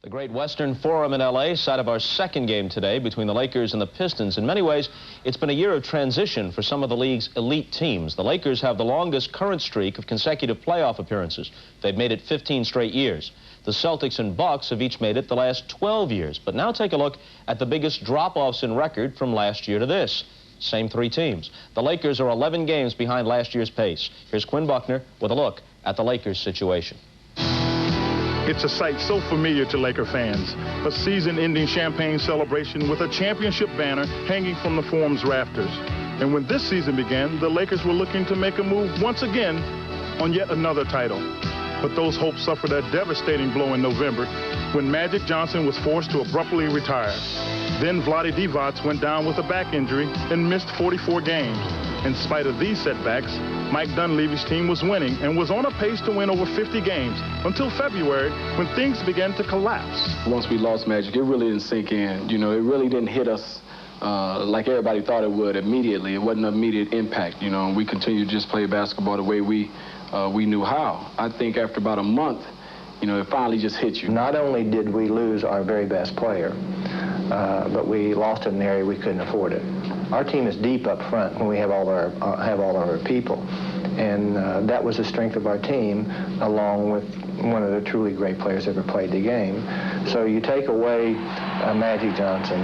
The Great Western Forum in L.A., site of our second game today between the Lakers and the Pistons. In many ways, it's been a year of transition for some of the league's elite teams. The Lakers have the longest current streak of consecutive playoff appearances. They've made it 15 straight years. The Celtics and Bucks have each made it the last 12 years. But now take a look at the biggest drop-offs in record from last year to this. Same three teams. The Lakers are 11 games behind last year's pace. Here's Quinn Buckner with a look at the Lakers' situation. It's a sight so familiar to Laker fans, a season-ending champagne celebration with a championship banner hanging from the Forum's rafters. And when this season began, the Lakers were looking to make a move once again on yet another title. But those hopes suffered a devastating blow in November when Magic Johnson was forced to abruptly retire. Then Vlade Divac went down with a back injury and missed 44 games. In spite of these setbacks, Mike Dunleavy's team was winning and was on a pace to win over 50 games until February when things began to collapse. Once we lost Magic, it really didn't sink in. You know, it really didn't hit us like everybody thought it would immediately. It wasn't an immediate impact, you know, and we continued to just play basketball the way we knew how. I think after about a month, you know, it finally just hit you. Not only did we lose our very best player, but we lost it in an area we couldn't afford it. Our team is deep up front when we have all our people, and that was the strength of our team, along with one of the truly great players ever played the game. So you take away Magic Johnson,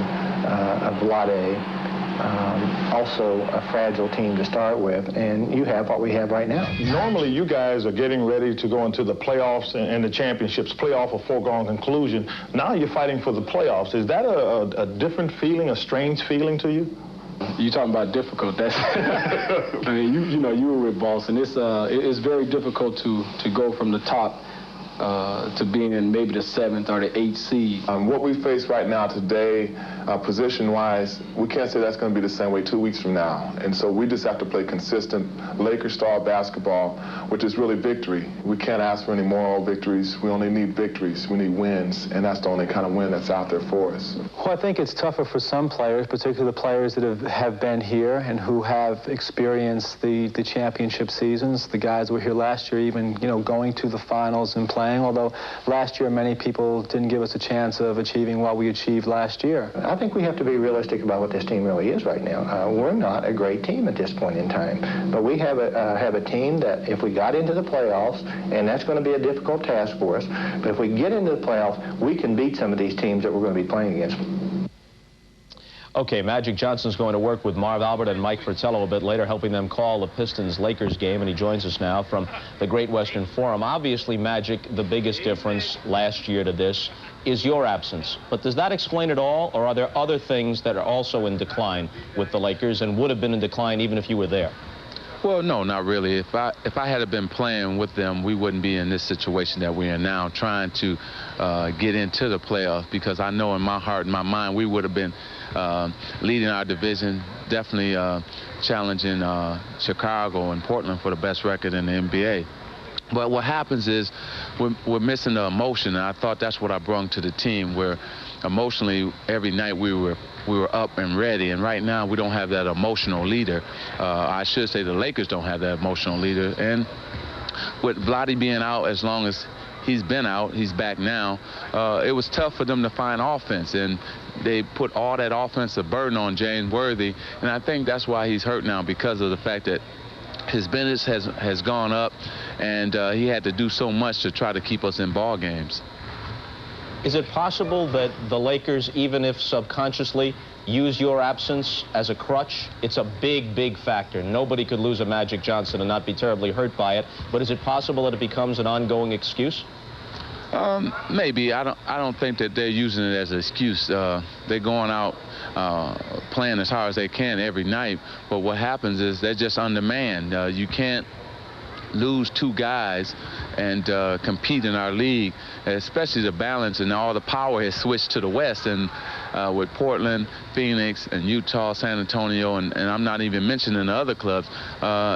Vlade, also a fragile team to start with, and you have what we have right now. Normally, you guys are getting ready to go into the playoffs and the championships. Playoff a foregone conclusion. Now you're fighting for the playoffs. Is that a different feeling, a strange feeling to you? You talking about difficult? That's I mean, you know, you were with Boston. It's very difficult to go from the top to being in maybe the 7th or the 8th seed. What we face right now today, position-wise, we can't say that's going to be the same way 2 weeks from now. And so we just have to play consistent Laker-style basketball, which is really victory. We can't ask for any moral victories. We only need victories. We need wins, and that's the only kind of win that's out there for us. Well, I think it's tougher for some players, particularly the players that have been here and who have experienced the championship seasons. The guys were here last year, even, you know, going to the finals and playing, although last year many people didn't give us a chance of achieving what we achieved last year. I think we have to be realistic about what this team really is right now. We're not a great team at this point in time, but we have a team that if we got into the playoffs, and that's going to be a difficult task for us, but if we get into the playoffs, we can beat some of these teams that we're going to be playing against. Okay, Magic Johnson's going to work with Marv Albert and Mike Fratello a bit later, helping them call the Pistons-Lakers game, and he joins us now from the Great Western Forum. Obviously, Magic, the biggest difference last year to this is your absence. But does that explain it all, or are there other things that are also in decline with the Lakers and would have been in decline even if you were there? Well, no, not really. If I had been playing with them, we wouldn't be in this situation that we're in now, trying to get into the playoffs, because I know in my heart and my mind we would have been leading our division, definitely challenging Chicago and Portland for the best record in the NBA. But what happens is we're missing the emotion, and I thought that's what I brought to the team, where emotionally every night we were up and ready, and right now we don't have that emotional leader. I should say the Lakers don't have that emotional leader, and with Vlade being out as long as he's been out, he's back now, it was tough for them to find offense, and they put all that offensive burden on James Worthy, and I think that's why he's hurt now, because of the fact that his business has gone up, and he had to do so much to try to keep us in ball games. Is it possible that the Lakers, even if subconsciously, use your absence as a crutch? It's a big, big factor. Nobody could lose a Magic Johnson and not be terribly hurt by it. But is it possible that it becomes an ongoing excuse? Maybe. I don't think that they're using it as an excuse. They're going out playing as hard as they can every night. But what happens is they're just undermanned. You can't lose two guys and compete in our league, especially the balance and all the power has switched to the West, and with Portland, Phoenix, and Utah, San Antonio, and I'm not even mentioning the other clubs,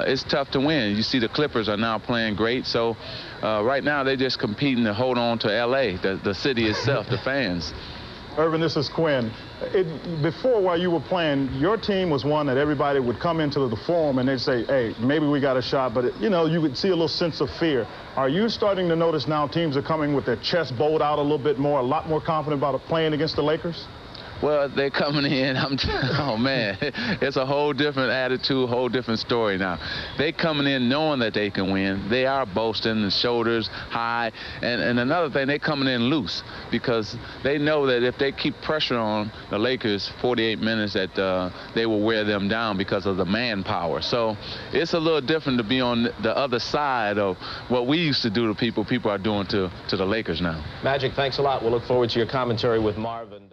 it's tough to win. You see the Clippers are now playing great, so right now they're just competing to hold on to L.A., the city itself, the fans. Irvin, this is Quinn. Before, while you were playing, your team was one that everybody would come into the forum and they'd say, hey, maybe we got a shot, but, you know, you would see a little sense of fear. Are you starting to notice now teams are coming with their chest bowed out a little bit more, a lot more confident about playing against the Lakers? Well, they're coming in. Oh, man, it's a whole different attitude, whole different story now. They coming in knowing that they can win. They are boasting, the shoulders high. And another thing, they coming in loose because they know that if they keep pressure on the Lakers 48 minutes, that they will wear them down because of the manpower. So it's a little different to be on the other side of what we used to do to people. People are doing to the Lakers now. Magic, thanks a lot. We'll look forward to your commentary with Marvin.